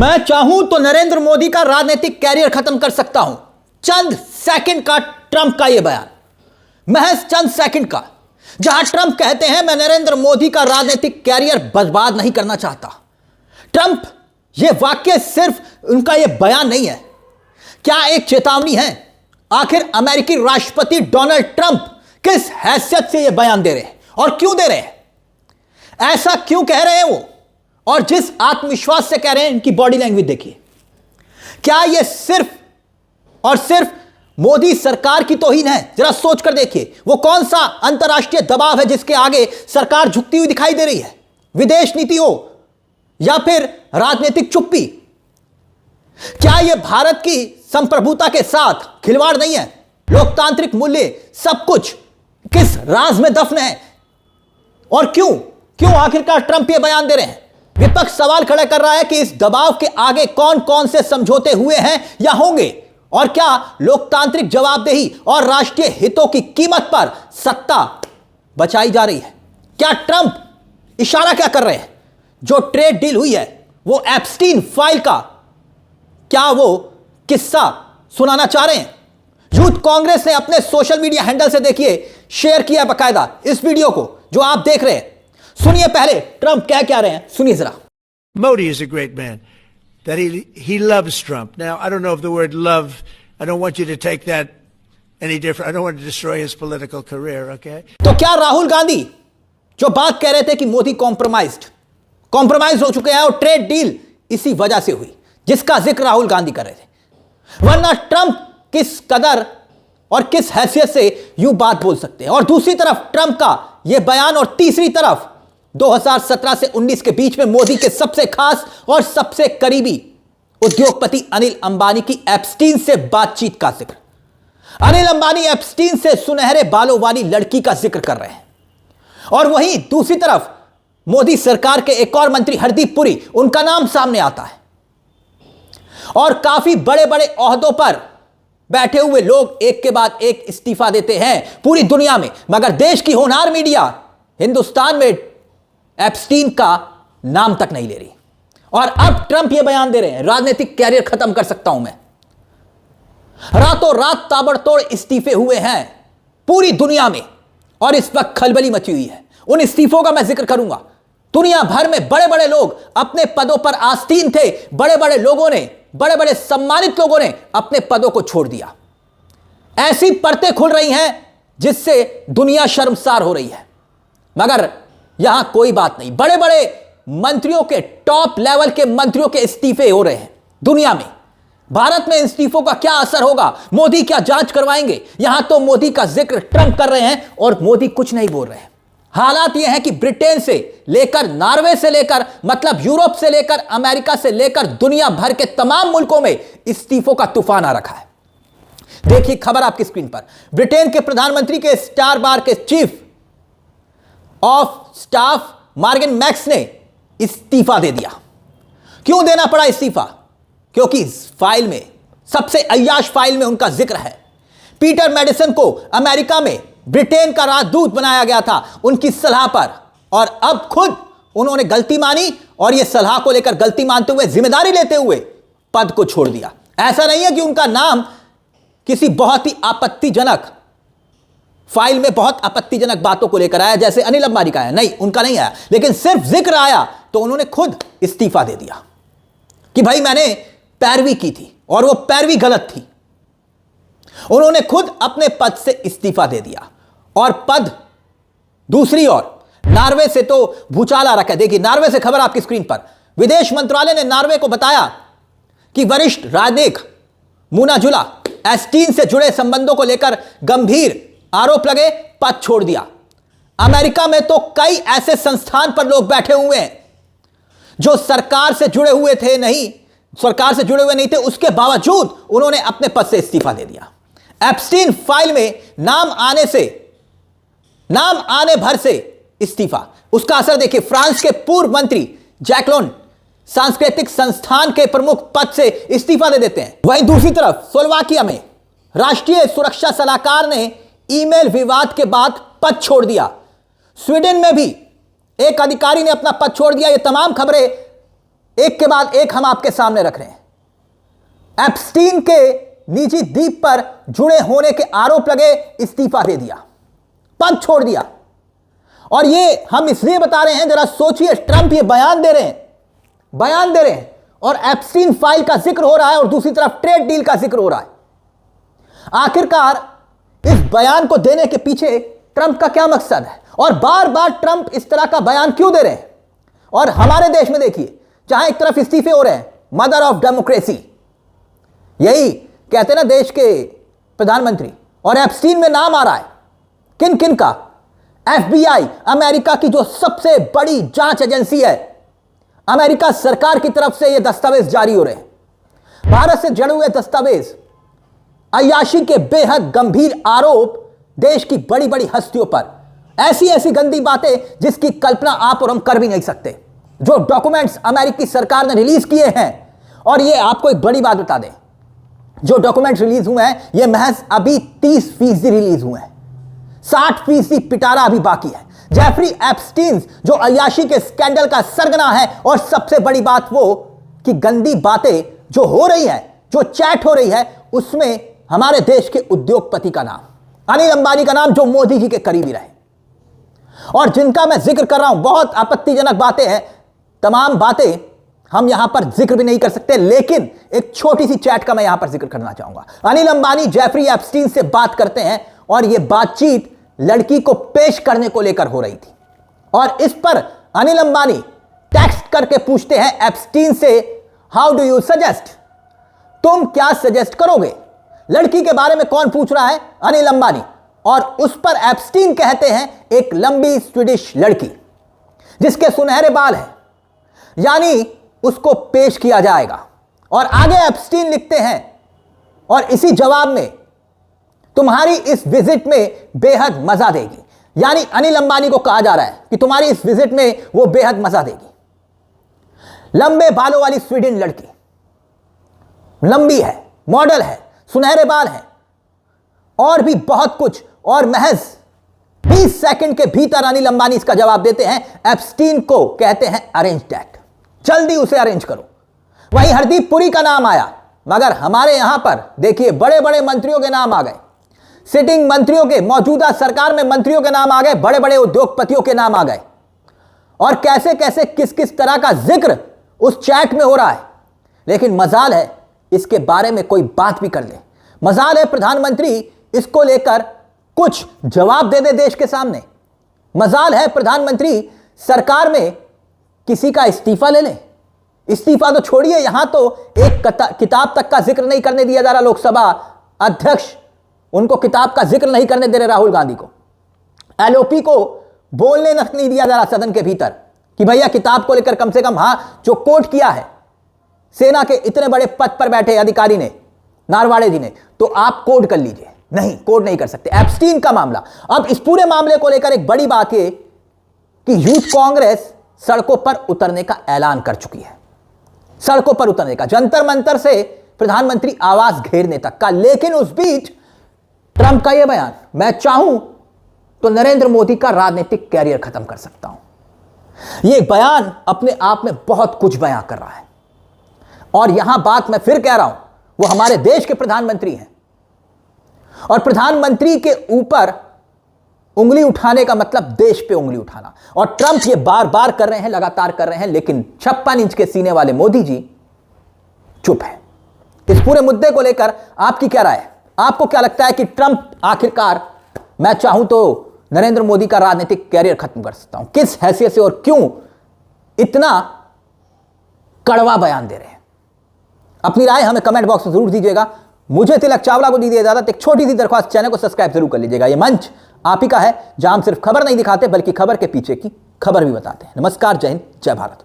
मैं चाहूं तो नरेंद्र मोदी का राजनीतिक कैरियर खत्म कर सकता हूं। चंद सेकंड का ट्रंप का यह बयान, महज चंद सेकंड का, जहां ट्रंप कहते हैं मैं नरेंद्र मोदी का राजनीतिक कैरियर बर्बाद नहीं करना चाहता। ट्रंप, यह वाक्य सिर्फ उनका यह बयान नहीं है, क्या एक चेतावनी है? आखिर अमेरिकी राष्ट्रपति डोनाल्ड ट्रंप किस हैसियत से यह बयान दे रहे हैं और क्यों दे रहे हैं? ऐसा क्यों कह रहे हैं वो, और जिस आत्मविश्वास से कह रहे हैं, इनकी बॉडी लैंग्वेज देखिए। क्या यह सिर्फ और सिर्फ मोदी सरकार की तौहीन है? जरा सोच कर देखिए, वो कौन सा अंतर्राष्ट्रीय दबाव है जिसके आगे सरकार झुकती हुई दिखाई दे रही है? विदेश नीति हो या फिर राजनीतिक चुप्पी? क्या यह भारत की संप्रभुता के साथ खिलवाड़ नहीं है? लोकतांत्रिक मूल्य सब कुछ किस राज में दफन है? और क्यों आखिरकार ट्रंप यह बयान दे रहे हैं? विपक्ष सवाल खड़ा कर रहा है कि इस दबाव के आगे कौन कौन से समझौते हुए हैं या होंगे, और क्या लोकतांत्रिक जवाबदेही और राष्ट्रीय हितों की कीमत पर सत्ता बचाई जा रही है? क्या ट्रंप इशारा क्या कर रहे हैं? जो ट्रेड डील हुई है वो एप्स्टीन फाइल का क्या वो किस्सा सुनाना चाह रहे हैं? यूथ कांग्रेस ने अपने सोशल मीडिया हैंडल से देखिए शेयर किया बकायदा इस वीडियो को जो आप देख रहे हैं। सुनिए पहले ट्रंप क्या रहे हैं, सुनिए जरा। Modi is a great man. That he loves Trump. Now, I don't know if the word love, I don't want you to take that any different. I don't want to destroy his political career, okay? तो क्या राहुल गांधी जो बात कह रहे थे कि Modi compromise हो चुके हैं और ट्रेड डील इसी वजह से हुई, जिसका जिक्र राहुल गांधी कर रहे थे, वरना ट्रंप किस कदर और किस हैसियत से यूं बात बोल सकते हैं? और दूसरी तरफ ट्रंप का यह बयान, और तीसरी तरफ 2017 से 19 के बीच में मोदी के सबसे खास और सबसे करीबी उद्योगपति अनिल अंबानी की एप्स्टीन से बातचीत का जिक्र। अनिल अंबानी एप्स्टीन से सुनहरे बालों वाली लड़की का जिक्र कर रहे हैं, और वहीं दूसरी तरफ मोदी सरकार के एक और मंत्री हरदीप पुरी, उनका नाम सामने आता है। और काफी बड़े बड़े ओहदों पर बैठे हुए लोग एक के बाद एक इस्तीफा देते हैं पूरी दुनिया में, मगर देश की होनहार मीडिया हिंदुस्तान में एप्स्टीन का नाम तक नहीं ले रही। और अब ट्रंप यह बयान दे रहे हैं राजनीतिक कैरियर खत्म कर सकता हूं मैं। रातों रात ताबड़तोड़ इस्तीफे हुए हैं पूरी दुनिया में, और इस वक्त खलबली मची हुई है। उन इस्तीफों का मैं जिक्र करूंगा। दुनिया भर में बड़े बड़े लोग अपने पदों पर आसीन थे, बड़े बड़े लोगों ने, बड़े बड़े सम्मानित लोगों ने अपने पदों को छोड़ दिया। ऐसी परतें खुल रही हैं जिससे दुनिया शर्मसार हो रही है, मगर यहां कोई बात नहीं। बड़े बड़े मंत्रियों के, टॉप लेवल के मंत्रियों के इस्तीफे हो रहे हैं दुनिया में। भारत में इस्तीफों का क्या असर होगा? मोदी क्या जांच करवाएंगे? यहां तो मोदी का जिक्र ट्रंप कर रहे हैं और मोदी कुछ नहीं बोल रहे हैं। हालात यह है कि ब्रिटेन से लेकर, नॉर्वे से लेकर, मतलब यूरोप से लेकर, अमेरिका से लेकर दुनिया भर के तमाम मुल्कों में इस्तीफों का तूफान आ रखा है। देखिए खबर आपकी स्क्रीन पर। ब्रिटेन के प्रधानमंत्री के स्टार बार के chief of staff Morgan max ने इस्तीफा दे दिया। क्यों देना पड़ा इस्तीफा? क्योंकि इस फाइल में, सबसे अय्याश फाइल में उनका जिक्र है। पीटर मेडिसन को अमेरिका में ब्रिटेन का राजदूत बनाया गया था उनकी सलाह पर, और अब खुद उन्होंने गलती मानी और यह सलाह को लेकर गलती मानते हुए, जिम्मेदारी लेते हुए पद को छोड़ दिया। ऐसा नहीं है कि उनका नाम किसी बहुत ही आपत्तिजनक फाइल में बहुत आपत्तिजनक बातों को लेकर आया जैसे अनिल अंबानी का है, नहीं, उनका नहीं आया, लेकिन सिर्फ जिक्र आया तो उन्होंने खुद इस्तीफा दे दिया कि भाई मैंने पैरवी की थी और वो पैरवी गलत थी। उन्होंने खुद अपने पद से इस्तीफा दे दिया। और पद दूसरी ओर नॉर्वे से तो भूचाल आ रखा है। देखिए नॉर्वे से खबर आपकी स्क्रीन पर। विदेश मंत्रालय ने नॉर्वे को बताया कि वरिष्ठ राजनयिक मुना जुला एप्स्टीन से जुड़े संबंधों को लेकर गंभीर आरोप लगे, पद छोड़ दिया। अमेरिका में तो कई ऐसे संस्थान पर लोग बैठे हुए हैं जो सरकार से जुड़े हुए नहीं थे, उसके बावजूद उन्होंने अपने पद से इस्तीफा दे दिया। एप्स्टीन फाइल में नाम आने भर से इस्तीफा। उसका असर देखिए, फ्रांस के पूर्व मंत्री जैक्लोन सांस्कृतिक संस्थान के प्रमुख पद से इस्तीफा दे देते हैं। वहीं दूसरी तरफ स्लोवाकिया में राष्ट्रीय सुरक्षा सलाहकार ने ईमेल विवाद के बाद पद छोड़ दिया। स्वीडन में भी एक अधिकारी ने अपना पद छोड़ दिया। ये तमाम खबरें एक के बाद एक हम आपके सामने रख रहे हैं। एप्स्टीन के निजी द्वीप पर जुड़े होने के आरोप लगे, इस्तीफा दे दिया, पद छोड़ दिया। और ये हम इसलिए बता रहे हैं, जरा सोचिए, ट्रंप ये बयान दे रहे हैं और एप्स्टीन फाइल का जिक्र हो रहा है और दूसरी तरफ ट्रेड डील का जिक्र हो रहा है। आखिरकार इस बयान को देने के पीछे ट्रंप का क्या मकसद है और बार बार ट्रंप इस तरह का बयान क्यों दे रहे हैं? और हमारे देश में देखिए, जहां एक तरफ इस्तीफे हो रहे हैं, मदर ऑफ डेमोक्रेसी यही कहते ना देश के प्रधानमंत्री, और एप्स्टीन में नाम आ रहा है किन किन का? FBI, अमेरिका की जो सबसे बड़ी जांच एजेंसी है, अमेरिका सरकार की तरफ से ये दस्तावेज जारी हो रहे हैं। भारत से जुड़े हुए दस्तावेज, अय्याशी के बेहद गंभीर आरोप देश की बड़ी बड़ी हस्तियों पर, ऐसी ऐसी गंदी बातें जिसकी कल्पना आप और हम कर भी नहीं सकते, जो डॉक्यूमेंट्स अमेरिकी सरकार ने रिलीज किए हैं। और ये आपको एक बड़ी बात बता दें, जो डॉक्यूमेंट्स रिलीज हुए हैं ये महज अभी 30% रिलीज हुए हैं, 60% पिटारा अभी बाकी है। जेफरी एप्स्टीन जो अय्याशी के स्कैंडल का सरगना है, और सबसे बड़ी बात वो कि गंदी बातें जो हो रही है, जो चैट हो रही है, उसमें हमारे देश के उद्योगपति का नाम, अनिल अंबानी का नाम, जो मोदी जी के करीबी रहे और जिनका मैं जिक्र कर रहा हूं। बहुत आपत्तिजनक बातें हैं, तमाम बातें हम यहां पर जिक्र भी नहीं कर सकते, लेकिन एक छोटी सी चैट का मैं यहां पर जिक्र करना चाहूंगा। अनिल अंबानी जेफरी एप्स्टीन से बात करते हैं और यह बातचीत लड़की को पेश करने को लेकर हो रही थी, और इस पर अनिल अंबानी टेक्स्ट करके पूछते हैं एप्स्टीन से, हाउ डू यू सजेस्ट, तुम क्या सजेस्ट करोगे? लड़की के बारे में कौन पूछ रहा है? अनिल अंबानी। और उस पर एप्स्टीन कहते हैं, एक लंबी स्वीडिश लड़की जिसके सुनहरे बाल हैं, यानी उसको पेश किया जाएगा। और आगे एप्स्टीन लिखते हैं, और इसी जवाब में तुम्हारी इस विजिट में बेहद मजा देगी, यानी अनिल अंबानी को कहा जा रहा है कि तुम्हारी इस विजिट में वो बेहद मजा देगी। लंबे बालों वाली स्वीडन लड़की, लंबी है, मॉडल है, सुनहरे बाल हैं और भी बहुत कुछ, और महज 20 सेकंड के भीतर अनिल अंबानी इसका जवाब देते हैं। एप्स्टीन को कहते हैं अरेंज डेट, जल्दी उसे अरेंज करो। वहीं हरदीप पुरी का नाम आया, मगर हमारे यहां पर देखिए बड़े बड़े मंत्रियों के नाम आ गए, सिटिंग मंत्रियों के, मौजूदा सरकार में मंत्रियों के नाम आ गए, बड़े बड़े उद्योगपतियों के नाम आ गए, और कैसे कैसे किस किस तरह का जिक्र उस चैट में हो रहा है। लेकिन मजाल है इसके बारे में कोई बात भी कर ले, मजाल है प्रधानमंत्री इसको लेकर कुछ जवाब दे दे देश के सामने, मजाल है प्रधानमंत्री सरकार में किसी का इस्तीफा ले ले। इस्तीफा तो छोड़िए, यहां तो एक किताब तक का जिक्र नहीं करने दिया जा रहा। लोकसभा अध्यक्ष उनको किताब का जिक्र नहीं करने दे रहे, राहुल गांधी को, एलओपी को बोलने नहीं दिया जा रहा सदन के भीतर कि भैया किताब को लेकर कम से कम, हां जो कोट किया है सेना के इतने बड़े पद पर बैठे अधिकारी ने, नारवाड़े जी ने, तो आप कोड कर लीजिए। नहीं, कोड नहीं कर सकते। एप्स्टीन का मामला, अब इस पूरे मामले को लेकर एक बड़ी बात यह कि यूथ कांग्रेस सड़कों पर उतरने का ऐलान कर चुकी है, सड़कों पर उतरने का, जंतर मंतर से प्रधानमंत्री आवास घेरने तक का। लेकिन उस बीच ट्रंप का यह बयान, मैं चाहूं तो नरेंद्र मोदी का राजनीतिक कैरियर खत्म कर सकता हूं। यह बयान अपने आप में बहुत कुछ बयां कर रहा है। और यहां बात मैं फिर कह रहा हूं, वो हमारे देश के प्रधानमंत्री हैं, और प्रधानमंत्री के ऊपर उंगली उठाने का मतलब देश पे उंगली उठाना। और ट्रंप ये बार बार कर रहे हैं, लगातार कर रहे हैं, लेकिन 56 इंच के सीने वाले मोदी जी चुप है। इस पूरे मुद्दे को लेकर आपकी क्या राय है? आपको क्या लगता है कि ट्रंप आखिरकार, मैं चाहूं तो नरेंद्र मोदी का राजनीतिक कैरियर खत्म कर सकता हूं, किस हैसियत से और क्यों इतना कड़वा बयान दे रहे हैं? अपनी राय हमें कमेंट बॉक्स में जरूर दीजिएगा। मुझे तिलक चावला को दीजिए इजाजत। एक छोटी सी दरख्वास्त, चैनल को सब्सक्राइब जरूर कर लीजिएगा। यह मंच आप ही का है, जहां हम सिर्फ खबर नहीं दिखाते बल्कि खबर के पीछे की खबर भी बताते हैं। नमस्कार, जय हिंद, जय भारत।